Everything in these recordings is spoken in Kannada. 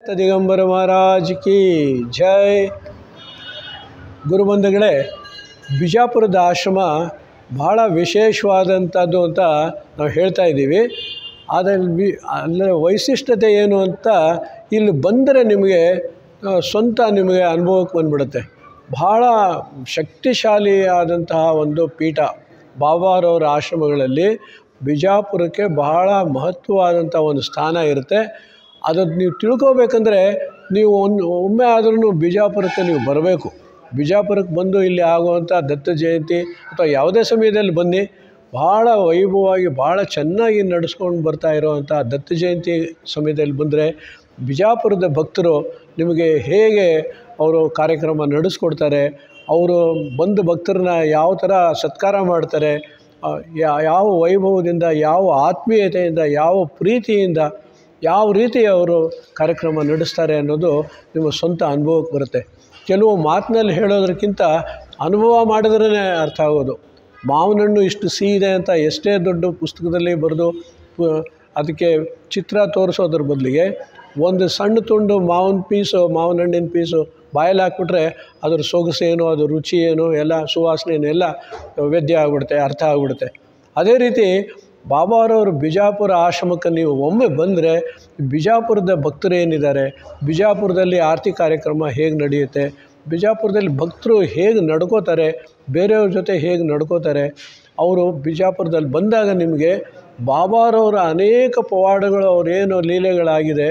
ದಿಗಂಬರ ಮಹಾರಾಜ್ ಕಿ ಜೈ. ಗುರುಬಂಧುಗಳೇ, ಬಿಜಾಪುರದ ಆಶ್ರಮ ಬಹಳ ವಿಶೇಷವಾದಂಥದ್ದು ಅಂತ ನಾವು ಹೇಳ್ತಾ ಇದ್ದೀವಿ. ಅದರ ವೈಶಿಷ್ಟ್ಯತೆ ಏನು ಅಂತ ಇಲ್ಲಿ ಬಂದರೆ ನಿಮಗೆ ನಿಮಗೆ ಅನುಭವಕ್ಕೆ ಬಂದ್ಬಿಡುತ್ತೆ. ಬಹಳ ಶಕ್ತಿಶಾಲಿಯಾದಂತಹ ಒಂದು ಪೀಠ. ಬಾಬಾರವರ ಆಶ್ರಮಗಳಲ್ಲಿ ಬಿಜಾಪುರಕ್ಕೆ ಬಹಳ ಮಹತ್ವವಾದಂಥ ಒಂದು ಸ್ಥಾನ ಇರುತ್ತೆ. ಅದನ್ನು ನೀವು ತಿಳ್ಕೋಬೇಕಂದ್ರೆ ನೀವು ಒಮ್ಮೆ ಆದ್ರೂ ಬಿಜಾಪುರಕ್ಕೆ ನೀವು ಬರಬೇಕು. ಬಿಜಾಪುರಕ್ಕೆ ಬಂದು ಇಲ್ಲಿ ಆಗುವಂಥ ದತ್ತ ಜಯಂತಿ ಅಥವಾ ಯಾವುದೇ ಸಮಯದಲ್ಲಿ ಬನ್ನಿ, ಭಾಳ ವೈಭವವಾಗಿ ಭಾಳ ಚೆನ್ನಾಗಿ ನಡೆಸ್ಕೊಂಡು ಬರ್ತಾ ಇರೋವಂಥ ದತ್ತ ಜಯಂತಿ ಸಮಯದಲ್ಲಿ ಬಂದರೆ ಬಿಜಾಪುರದ ಭಕ್ತರು ನಿಮಗೆ ಹೇಗೆ ಅವರು ಕಾರ್ಯಕ್ರಮ ನಡೆಸ್ಕೊಡ್ತಾರೆ, ಅವರು ಬಂದು ಭಕ್ತರನ್ನ ಯಾವ ಥರ ಸತ್ಕಾರ ಮಾಡ್ತಾರೆ, ಯಾವ ವೈಭವದಿಂದ, ಯಾವ ಆತ್ಮೀಯತೆಯಿಂದ, ಯಾವ ಪ್ರೀತಿಯಿಂದ, ಯಾವ ರೀತಿ ಅವರು ಕಾರ್ಯಕ್ರಮ ನಡೆಸ್ತಾರೆ ಅನ್ನೋದು ನಿಮ್ಮ ಸ್ವಂತ ಅನುಭವಕ್ಕೆ ಬರುತ್ತೆ. ಕೆಲವು ಮಾತಿನಲ್ಲಿ ಹೇಳೋದಕ್ಕಿಂತ ಅನುಭವ ಮಾಡಿದ್ರೇ ಅರ್ಥ ಆಗೋದು. ಮಾವಿನ ಹಣ್ಣು ಇಷ್ಟು ಸಿಹಿ ಇದೆ ಅಂತ ಎಷ್ಟೇ ದೊಡ್ಡ ಪುಸ್ತಕದಲ್ಲಿ ಬರೆದು ಅದಕ್ಕೆ ಚಿತ್ರ ತೋರಿಸೋದ್ರ ಬದಲಿಗೆ ಒಂದು ಸಣ್ಣ ತುಂಡು ಮಾವಿನ ಹಣ್ಣಿನ ಪೀಸು ಬಾಯಲ್ಲಿ ಹಾಕ್ಬಿಟ್ರೆ ಅದ್ರ ಸೊಗಸೇನು, ಅದ್ರ ರುಚಿ ಏನು, ಎಲ್ಲ ಸುವಾಸನೆ ಎಲ್ಲ ವೇದ್ಯ ಆಗಿಬಿಡುತ್ತೆ, ಅರ್ಥ ಆಗಿಬಿಡುತ್ತೆ. ಅದೇ ರೀತಿ ಬಾಬಾರವರು ಬಿಜಾಪುರ ಆಶ್ರಮಕ್ಕೆ ನೀವು ಒಮ್ಮೆ ಬಂದರೆ ಬಿಜಾಪುರದ ಭಕ್ತರು ಏನಿದ್ದಾರೆ, ಬಿಜಾಪುರದಲ್ಲಿ ಆರತಿ ಕಾರ್ಯಕ್ರಮ ಹೇಗೆ ನಡೆಯುತ್ತೆ, ಬಿಜಾಪುರದಲ್ಲಿ ಭಕ್ತರು ಹೇಗೆ ನಡ್ಕೋತಾರೆ, ಬೇರೆಯವ್ರ ಜೊತೆ ಹೇಗೆ ನಡ್ಕೋತಾರೆ, ಅವರು ಬಿಜಾಪುರದಲ್ಲಿ ಬಂದಾಗ ನಿಮಗೆ ಬಾಬಾರವರ ಅನೇಕ ಪವಾಡಗಳು, ಅವರೇನು ಲೀಲೆಗಳಾಗಿದೆ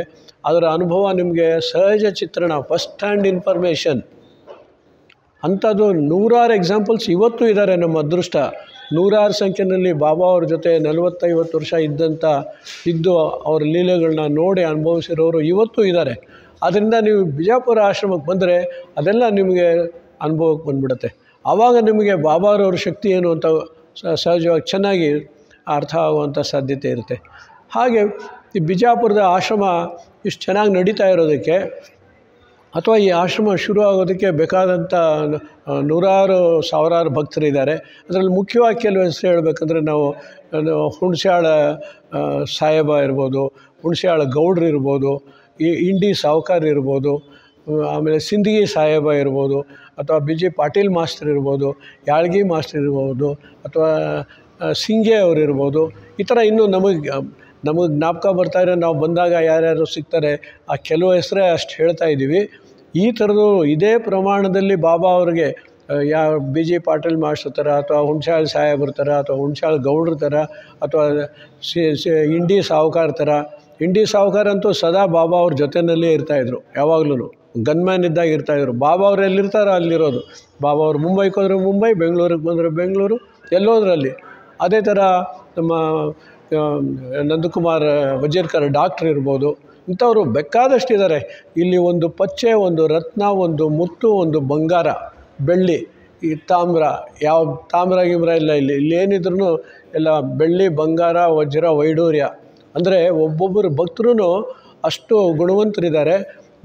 ಅದರ ಅನುಭವ ನಿಮಗೆ ಸಹಜ ಚಿತ್ರಣ, ಫಸ್ಟ್ ಹ್ಯಾಂಡ್ ಇನ್ಫಾರ್ಮೇಷನ್. ಅಂಥದ್ದು ನೂರಾರು ಎಕ್ಸಾಂಪಲ್ಸ್ ಇವತ್ತು ಇದ್ದಾರೆ. ನಮ್ಮ ಅದೃಷ್ಟ ನೂರಾರು ಸಂಖ್ಯೆಯಲ್ಲಿ ಬಾಬಾ ಅವ್ರ ಜೊತೆ 40-50 ವರ್ಷ ಇದ್ದು ಅವ್ರ ಲೀಲೆಗಳನ್ನ ನೋಡಿ ಅನುಭವಿಸಿರೋರು ಇವತ್ತು ಇದ್ದಾರೆ. ಆದ್ದರಿಂದ ನೀವು ಬಿಜಾಪುರ ಆಶ್ರಮಕ್ಕೆ ಬಂದರೆ ಅದೆಲ್ಲ ನಿಮಗೆ ಅನುಭವಕ್ಕೆ ಬಂದ್ಬಿಡುತ್ತೆ. ಆವಾಗ ನಿಮಗೆ ಬಾಬಾರವ್ರ ಶಕ್ತಿ ಏನು ಅಂತ ಸಹಜವಾಗಿ ಚೆನ್ನಾಗಿ ಅರ್ಥ ಆಗುವಂಥ ಸಾಧ್ಯತೆ ಇರುತ್ತೆ. ಹಾಗೆ ಈ ಬಿಜಾಪುರದ ಆಶ್ರಮ ಇಷ್ಟು ಚೆನ್ನಾಗಿ ನಡೀತಾ ಇರೋದಕ್ಕೆ ಅಥವಾ ಈ ಆಶ್ರಮ ಶುರು ಆಗೋದಕ್ಕೆ ಬೇಕಾದಂಥ ನೂರಾರು ಸಾವಿರಾರು ಭಕ್ತರಿದ್ದಾರೆ. ಅದರಲ್ಲಿ ಮುಖ್ಯವಾಗಿ ಕೆಲವು ಹೆಸರು ಹೇಳಬೇಕಂದ್ರೆ ನಾವು ಹುಣಸ್ಯಾಳ ಸಾಹೇಬ ಇರ್ಬೋದು, ಹುಣಸ್ಯಾಳ ಗೌಡ್ರು ಇರ್ಬೋದು, ಈ ಇಂಡಿ ಸಾವ್ಕಾರ್ ಇರ್ಬೋದು, ಆಮೇಲೆ ಸಿಂದಗಿ ಸಾಹೇಬ ಇರ್ಬೋದು, ಅಥವಾ ಬಿ ಜೆ ಪಾಟೀಲ್ ಮಾಸ್ತರ್ ಇರ್ಬೋದು, ಯಾಳ್ಗಿ ಮಾಸ್ತರ್ ಇರ್ಬೋದು, ಅಥವಾ ಸಿಂಗೆ ಅವರು ಇರ್ಬೋದು. ಈ ಥರ ಇನ್ನೂ ನಮಗೆ ಜ್ಞಾಪಕ ಬರ್ತಾಯಿರೋ ನಾವು ಬಂದಾಗ ಯಾರ್ಯಾರು ಸಿಗ್ತಾರೆ ಆ ಕೆಲವು ಹೆಸರೇ ಅಷ್ಟು ಹೇಳ್ತಾ ಇದ್ದೀವಿ. ಈ ಥರದ್ದು ಇದೇ ಪ್ರಮಾಣದಲ್ಲಿ ಬಾಬಾ ಅವ್ರಿಗೆ ಬಿ ಜೆ ಪಾಟೀಲ್ ಮಾಸ್ಟರ್ ಥರ, ಅಥವಾ ಹುಣಸ್ಯಾಳ ಸಾಹೇಬ್ರ ಥರ, ಅಥವಾ ಹುಣಸ್ಯಾಳ ಗೌಡ್ರ ಥರ, ಅಥವಾ ಇಂಡಿ ಸಾವ್ಕಾರ್ ಥರ. ಇಂಡಿ ಸಾವ್ಕಾರ್ ಅಂತೂ ಸದಾ ಬಾಬಾ ಅವ್ರ ಜೊತೆಯಲ್ಲೇ ಇರ್ತಾಯಿದ್ರು, ಯಾವಾಗಲೂ ಗನ್ಮ್ಯಾನ್ ಇದ್ದಾಗ ಇರ್ತಾಯಿದ್ರು. ಬಾಬಾ ಅವ್ರು ಎಲ್ಲಿರ್ತಾರೋ ಅಲ್ಲಿರೋದು. ಬಾಬಾ ಅವ್ರು ಮುಂಬೈಗೆ ಹೋದರೆ ಮುಂಬೈ, ಬೆಂಗಳೂರಿಗೆ ಬಂದರೆ ಬೆಂಗಳೂರು, ಎಲ್ಲೋದ್ರಲ್ಲಿ. ಅದೇ ಥರ ನಮ್ಮ ನಂದಕುಮಾರ್ ವಜೀರ್ಕರ್ ಡಾಕ್ಟ್ರ್ ಇರ್ಬೋದು. ಇಂಥವರು ಬೇಕಾದಷ್ಟಿದ್ದಾರೆ. ಇಲ್ಲಿ ಒಂದು ಪಚ್ಚೆ, ಒಂದು ರತ್ನ, ಒಂದು ಮುತ್ತು, ಒಂದು ಬಂಗಾರ, ಬೆಳ್ಳಿ, ಈ ತಾಮ್ರ, ಯಾವ ತಾಮ್ರ ಇಲ್ಲ. ಇಲ್ಲಿ ಏನಿದ್ರು ಎಲ್ಲ ಬೆಳ್ಳಿ, ಬಂಗಾರ, ವಜ್ರ, ವೈಡೂರ್ಯ. ಅಂದರೆ ಒಬ್ಬೊಬ್ಬರು ಭಕ್ತರು ಅಷ್ಟು ಗುಣವಂತರಿದ್ದಾರೆ.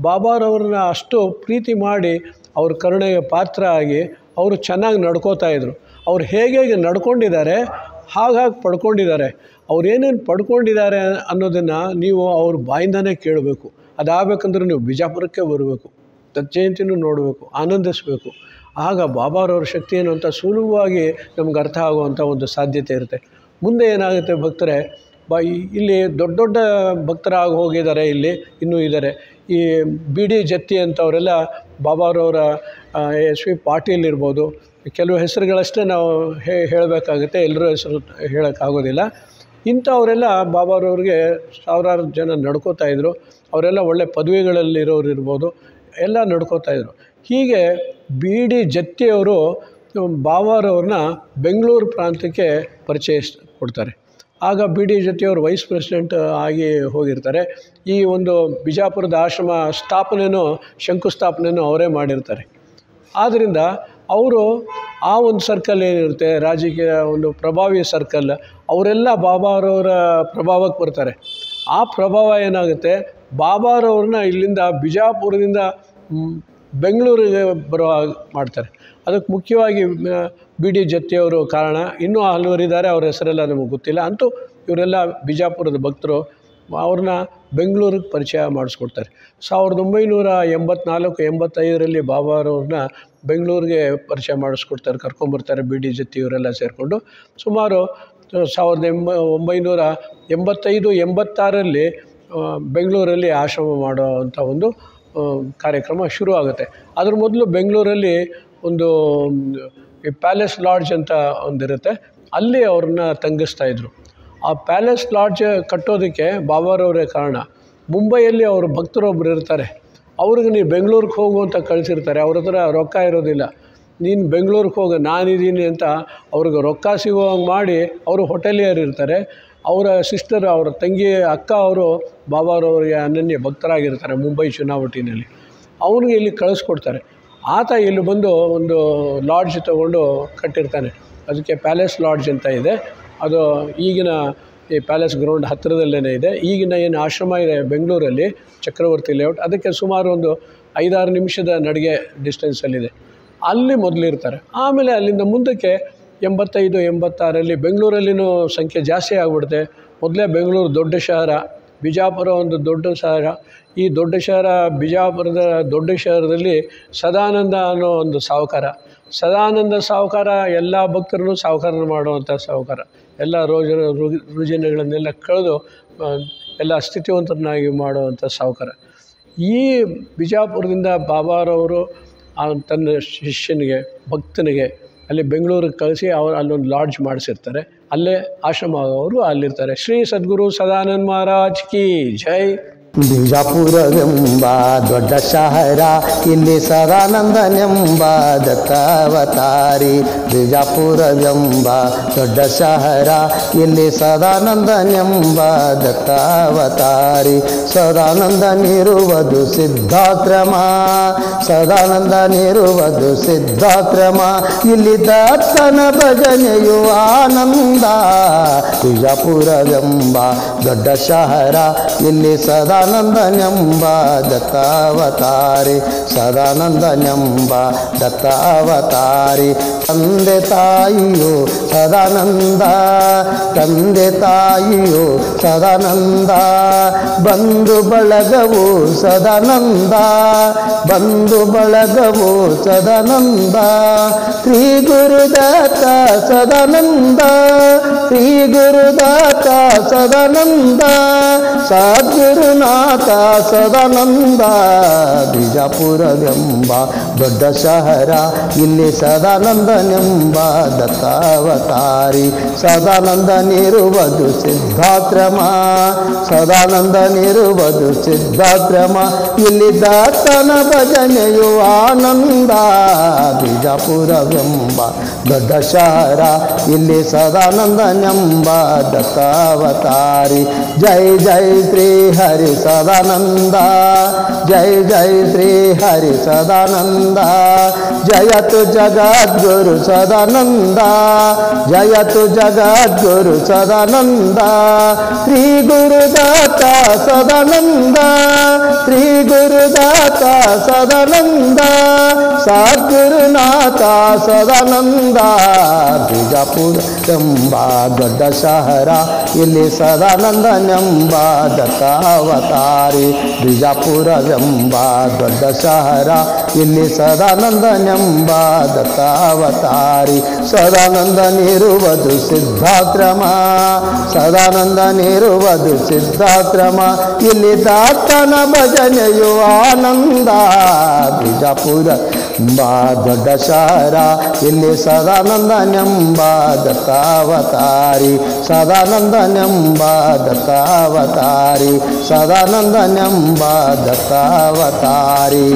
ಬಾಬಾರವ್ರನ್ನ ಅಷ್ಟು ಪ್ರೀತಿ ಮಾಡಿ ಅವ್ರ ಕರುಣೆಗೆ ಪಾತ್ರ ಆಗಿ ಅವರು ಚೆನ್ನಾಗಿ ನಡ್ಕೋತಾಯಿದ್ರು. ಅವ್ರು ಹೇಗೆ ನಡ್ಕೊಂಡಿದ್ದಾರೆ ಹಾಗಾಗಿ ಪಡ್ಕೊಂಡಿದ್ದಾರೆ. ಅವ್ರೇನೇನು ಪಡ್ಕೊಂಡಿದ್ದಾರೆ ಅನ್ನೋದನ್ನು ನೀವು ಅವ್ರ ಬಾಯಿಂದನೇ ಕೇಳಬೇಕು. ಅದಾಗಬೇಕಂದ್ರೆ ನೀವು ಬಿಜಾಪುರಕ್ಕೆ ಬರಬೇಕು, ದತ್ತ ಜಯಂತಿನೂ ನೋಡಬೇಕು, ಆನಂದಿಸಬೇಕು. ಆಗ ಬಾಬಾರವ್ರ ಶಕ್ತಿ ಏನು ಅಂತ ಸುಲಭವಾಗಿ ನಮ್ಗೆ ಅರ್ಥ ಆಗುವಂಥ ಒಂದು ಸಾಧ್ಯತೆ ಇರುತ್ತೆ. ಮುಂದೆ ಏನಾಗುತ್ತೆ ಭಕ್ತರೇ, ಇಲ್ಲಿ ದೊಡ್ಡ ದೊಡ್ಡ ಭಕ್ತರಾಗಿ ಹೋಗಿದ್ದಾರೆ, ಇಲ್ಲಿ ಇನ್ನೂ ಇದ್ದಾರೆ. ಈ ಬಿ ಡಿ ಜತ್ತಿ ಅಂತವರೆಲ್ಲ ಬಾಬಾರವರ SV ಪಾಟೀಲ್ ಇರ್ಬೋದು, ಕೆಲವು ಹೆಸರುಗಳಷ್ಟೇ ನಾವು ಹೇಳಬೇಕಾಗುತ್ತೆ, ಎಲ್ಲರೂ ಹೆಸರು ಹೇಳೋಕ್ಕಾಗೋದಿಲ್ಲ. ಇಂಥವರೆಲ್ಲ ಬಾಬಾರವ್ರಿಗೆ ಸಾವಿರಾರು ಜನ ನಡ್ಕೋತಾಯಿದ್ರು. ಅವರೆಲ್ಲ ಒಳ್ಳೆ ಪದವಿಗಳಲ್ಲಿರೋರು ಇರ್ಬೋದು, ಎಲ್ಲ ನಡ್ಕೋತಾಯಿದ್ರು. ಹೀಗೆ ಬಿ ಡಿ ಜತ್ತಿಯವರು ಬಾಬಾರವ್ರನ್ನ ಬೆಂಗಳೂರು ಪ್ರಾಂತ್ಯಕ್ಕೆ ಪರಿಚಯ ಕೊಡ್ತಾರೆ. ಆಗ ಬಿ ಡಿ ಜತ್ತಿಯವರು ವೈಸ್ ಪ್ರೆಸಿಡೆಂಟ್ ಆಗಿ ಹೋಗಿರ್ತಾರೆ. ಈ ಒಂದು ಬಿಜಾಪುರದ ಆಶ್ರಮ ಶಂಕುಸ್ಥಾಪನೆಯೂ ಅವರೇ ಮಾಡಿರ್ತಾರೆ. ಆದ್ದರಿಂದ ಅವರು ಆ ಒಂದು ಸರ್ಕಲ್ ಏನಿರುತ್ತೆ, ರಾಜಕೀಯ ಒಂದು ಪ್ರಭಾವಿ ಸರ್ಕಲ್, ಅವರೆಲ್ಲ ಬಾಬಾರವರ ಪ್ರಭಾವಕ್ಕೆ ಬರ್ತಾರೆ. ಆ ಪ್ರಭಾವ ಏನಾಗುತ್ತೆ, ಬಾಬಾರವ್ರನ್ನ ಇಲ್ಲಿಂದ ಬಿಜಾಪುರದಿಂದ ಬೆಂಗಳೂರಿಗೆ ಬರೋ ಮಾಡ್ತಾರೆ. ಅದಕ್ಕೆ ಮುಖ್ಯವಾಗಿ ಬಿ ಡಿ ಜತ್ತಿಯವರು ಕಾರಣ. ಇನ್ನೂ ಹಲವರಿದ್ದಾರೆ, ಅವ್ರ ಹೆಸರೆಲ್ಲ ನಮಗೆ ಗೊತ್ತಿಲ್ಲ. ಅಂತೂ ಇವರೆಲ್ಲ ಬಿಜಾಪುರದ ಭಕ್ತರು. ಅವ್ರನ್ನ ಬೆಂಗಳೂರಿಗೆ ಪರಿಚಯ ಮಾಡಿಸ್ಕೊಡ್ತಾರೆ. 1984-85ರಲ್ಲಿ ಬಾಬಾರವ್ರನ್ನ ಬೆಂಗಳೂರಿಗೆ ಪರಿಚಯ ಮಾಡಿಸ್ಕೊಡ್ತಾರೆ, ಕರ್ಕೊಂಬರ್ತಾರೆ. ಬಿ ಡಿ ಜತ್ತಿ ಇವರೆಲ್ಲ ಸೇರಿಕೊಂಡು ಸುಮಾರು 1985-86ರಲ್ಲಿ ಬೆಂಗಳೂರಲ್ಲಿ ಆಶ್ರಮ ಮಾಡೋ ಅಂಥ ಒಂದು ಕಾರ್ಯಕ್ರಮ ಶುರು ಆಗುತ್ತೆ. ಅದ್ರ ಮೊದಲು ಬೆಂಗಳೂರಲ್ಲಿ ಒಂದು ಈ ಪ್ಯಾಲೇಸ್ ಲಾಡ್ಜ್ ಅಂತ ಒಂದಿರುತ್ತೆ, ಅಲ್ಲಿ ಅವ್ರನ್ನ ತಂಗಿಸ್ತಾಯಿದ್ರು. ಆ ಪ್ಯಾಲೇಸ್ ಲಾಡ್ಜ್ ಕಟ್ಟೋದಕ್ಕೆ ಬಾಬಾರವರೇ ಕಾರಣ. ಮುಂಬೈಯಲ್ಲಿ ಅವ್ರ ಭಕ್ತರೊಬ್ಬರು ಇರ್ತಾರೆ, ಅವ್ರಿಗೆ ನೀವು ಬೆಂಗಳೂರಿಗೆ ಹೋಗು ಅಂತ ಕಳಿಸಿರ್ತಾರೆ. ಅವ್ರ ಹತ್ರ ರೊಕ್ಕ ಇರೋದಿಲ್ಲ. ನೀನು ಬೆಂಗಳೂರಿಗೆ ಹೋಗಿ ನಾನಿದ್ದೀನಿ ಅಂತ ಅವ್ರಿಗೆ ರೊಕ್ಕ ಸಿಗೋ ಹಂಗೆ ಮಾಡಿ ಅವರು ಹೋಟೆಲಿಯರ್ ಇರ್ತಾರೆ. ಅವರ ಸಿಸ್ಟರ್, ಅವರ ತಂಗಿ ಅಕ್ಕ ಅವರು ಬಾಬಾರವರಿಗೆ ಅನನ್ಯ ಭಕ್ತರಾಗಿರ್ತಾರೆ ಮುಂಬೈ ಚುನಾವಟಿನಲ್ಲಿ. ಅವನಿಗೆ ಇಲ್ಲಿ ಕಳಿಸ್ಕೊಡ್ತಾರೆ. ಆತ ಇಲ್ಲಿ ಬಂದು ಒಂದು ಲಾಡ್ಜ್ ತೊಗೊಂಡು ಕಟ್ಟಿರ್ತಾನೆ. ಅದಕ್ಕೆ ಪ್ಯಾಲೇಸ್ ಲಾಡ್ಜ್ ಅಂತ ಇದೆ. ಅದು ಈಗಿನ ಈ ಪ್ಯಾಲೇಸ್ ಗ್ರೌಂಡ್ ಹತ್ತಿರದಲ್ಲೇ ಇದೆ. ಈಗಿನ ಏನು ಆಶ್ರಮ ಇದೆ ಬೆಂಗಳೂರಲ್ಲಿ ಚಕ್ರವರ್ತಿ ಲೇಔಟ್, ಅದಕ್ಕೆ ಸುಮಾರು ಒಂದು 5-6 ನಿಮಿಷದ ನಡಿಗೆ ಡಿಸ್ಟೆನ್ಸಲ್ಲಿದೆ. ಅಲ್ಲಿ ಮೊದಲಿರ್ತಾರೆ. ಆಮೇಲೆ ಅಲ್ಲಿಂದ ಮುಂದಕ್ಕೆ 85-86ರಲ್ಲಿ ಬೆಂಗಳೂರಲ್ಲಿನೂ ಸಂಖ್ಯೆ ಜಾಸ್ತಿ ಆಗಿಬಿಡುತ್ತೆ. ಮೊದಲೇ ಬೆಂಗಳೂರು ದೊಡ್ಡ ಶಹರ, ಬಿಜಾಪುರ ಒಂದು ದೊಡ್ಡ ಶಹರ. ಈ ದೊಡ್ಡ ಶಹರ ಬಿಜಾಪುರದ ದೊಡ್ಡ ಶಹರದಲ್ಲಿ ಸದಾನಂದ ಅನ್ನೋ ಒಂದು ಸಾಹುಕಾರ. ಸದಾನಂದ ಸಾಹುಕಾರ ಎಲ್ಲ ಭಕ್ತರನ್ನು ಸಾಹುಕಾರನ ಮಾಡುವಂಥ ಸಾಹುಕಾರ. ಎಲ್ಲ ರುಜಿನಗಳನ್ನೆಲ್ಲ ಕಳೆದು ಎಲ್ಲ ಸ್ಥಿತಿವಂತರನ್ನಾಗಿ ಮಾಡುವಂಥ ಸಾಹುಕಾರ. ಈ ಬಿಜಾಪುರದಿಂದ ಬಾಬಾರವರು ತನ್ನ ಶಿಷ್ಯನಿಗೆ, ಭಕ್ತನಿಗೆ ಅಲ್ಲಿ ಬೆಂಗಳೂರಿಗೆ ಕಳಿಸಿ ಅಲ್ಲೊಂದು ಲಾಡ್ಜ್ ಮಾಡಿಸಿರ್ತಾರೆ. ಅಲ್ಲೇ ಆಶ್ರಮ ಅವರು ಅಲ್ಲಿರ್ತಾರೆ. ಶ್ರೀ ಸದ್ಗುರು ಸದಾನಂದ ಮಹಾರಾಜ್ ಕಿ ಜೈ. ಬಿಜಾಪುರವೆಂಬ ದೊಡ್ಡ ಶಹರ, ಇಲ್ಲಿ ಸದಾನಂದನೆಂಬ ದತ್ತಾವತಾರಿ. ಬಿಜಾಪುರವೆಂಬ ದೊಡ್ಡ ಶಹರ, ಇಲ್ಲಿ ಸದಾನಂದನೆಂಬ ದತ್ತಾವತಾರಿ. ಸದಾನಂದನಿರುವುದು ಸಿದ್ಧಾಶ್ರಮ, ಸದಾನಂದನಿರುವುದು ಸಿದ್ಧಾಶ್ರಮ. ಇಲ್ಲಿ ದತ್ತನ ಭಜನೆಯು ಆನಂದ. ಬಿಜಾಪುರವೆಂಬ ದೊಡ್ಡ ಶಹರ, ಇಲ್ಲಿ ಸದಾನಂದನೆಂಬ ದತ್ತಾವತಾರಿ. ಸದಾನಂದನೆಂಬ ದತ್ತಾವತಾರಿ. ತಂದೆ ತಾಯಿಯು ಸದಾನಂದ, ತಂದೆ ತಾಯಿಯು ಸದಾನಂದ. ಬಂಧು ಬಳಗವು ಸದಾನಂದ, ಬಂಧು ಬಳಗವು ಸದಾನಂದ. ಶ್ರೀ ಗುರುದಾತ ಸದಾನಂದ, ಶ್ರೀ ಗುರುದಾತ ಸದಾನಂದ. ಸದ್ಗುರುನಾಥ ಸದಾನಂದ. ಬಿಜಾಪುರವೆಂಬ ದೊಡ್ಡ ಶಹರ, ಇಲ್ಲಿ ಸದಾನಂದನೆಂಬ ದತ್ತಾವತಾರಿ. ಸದಾನಂದನಿರುವುದು ಸಿದ್ಧಾಶ್ರಮ, ಸದಾನಂದನಿರುವುದು ಸಿದ್ಧಾಶ್ರಮ. ಇಲ್ಲಿ ದತ್ತನ ಭಜನೆಯು ಆನಂದ. ಬಿಜಾಪುರವೆಂಬ ದೊಡ್ಡ ಶಹರ, ಇಲ್ಲಿ ಸದಾನಂದನೆಂಬ ದತ್ತಾವತಾರಿ. ಜೈ ಜೈ ಶ್ರೀ ಹರಿ ಸದಾನಂದ, ಜೈ ಜೈ ಶ್ರೀ ಹರಿ ಸದಾನಂದ. ಜಯತು ಜಗದ್ಗುರು ಸದಾನಂದ, ಜಯತು ಜಗದ್ಗುರು ಸದಾನಂದ. ಶ್ರೀ ಗುರುದಾತ ಸದಾನಂದ, ಶ್ರೀ ಗುರುದಾತ ಸದಾನಂದ. ಸದ್ಗುರುನಾಥ ಸದಾನಂದ. ಬಿಜಾಪುರವೆಂಬ ದೊಡ್ಡ ಶಹರ, ಇಲ್ಲಿ ಸದಾನಂದನೆಂಬ ದತ್ತಾವತಾರಿ. ಬಿಜಾಪುರವೆಂಬ ದೊಡ್ಡ ಶಹರ, ಇಲ್ಲಿ ಸದಾನಂದನೆಂಬ ದತ್ತಾವತಾರಿ. ಸದಾನಂದನಿರುವುದು ಸಿದ್ಧಾಶ್ರಮ, ಸದಾನಂದನಿರುವುದು ಸಿದ್ಧಾಶ್ರಮ. ಇಲ್ಲಿ ದತ್ತನ ಭಜನೆಯು ಆನಂದ. ಬಿಜಾಪುರ ದೊಡ್ಡ ಶಹರ, ಇಲ್ಲಿ ಸದಾನಂದನೆಂಬ ದತ್ತಾವತಾರಿ. ಸದಾನಂದನೆಂಬ ದತ್ತಾವತಾರಿ, ಸದಾನಂದನೆಂಬ ದತ್ತಾವತಾರಿ.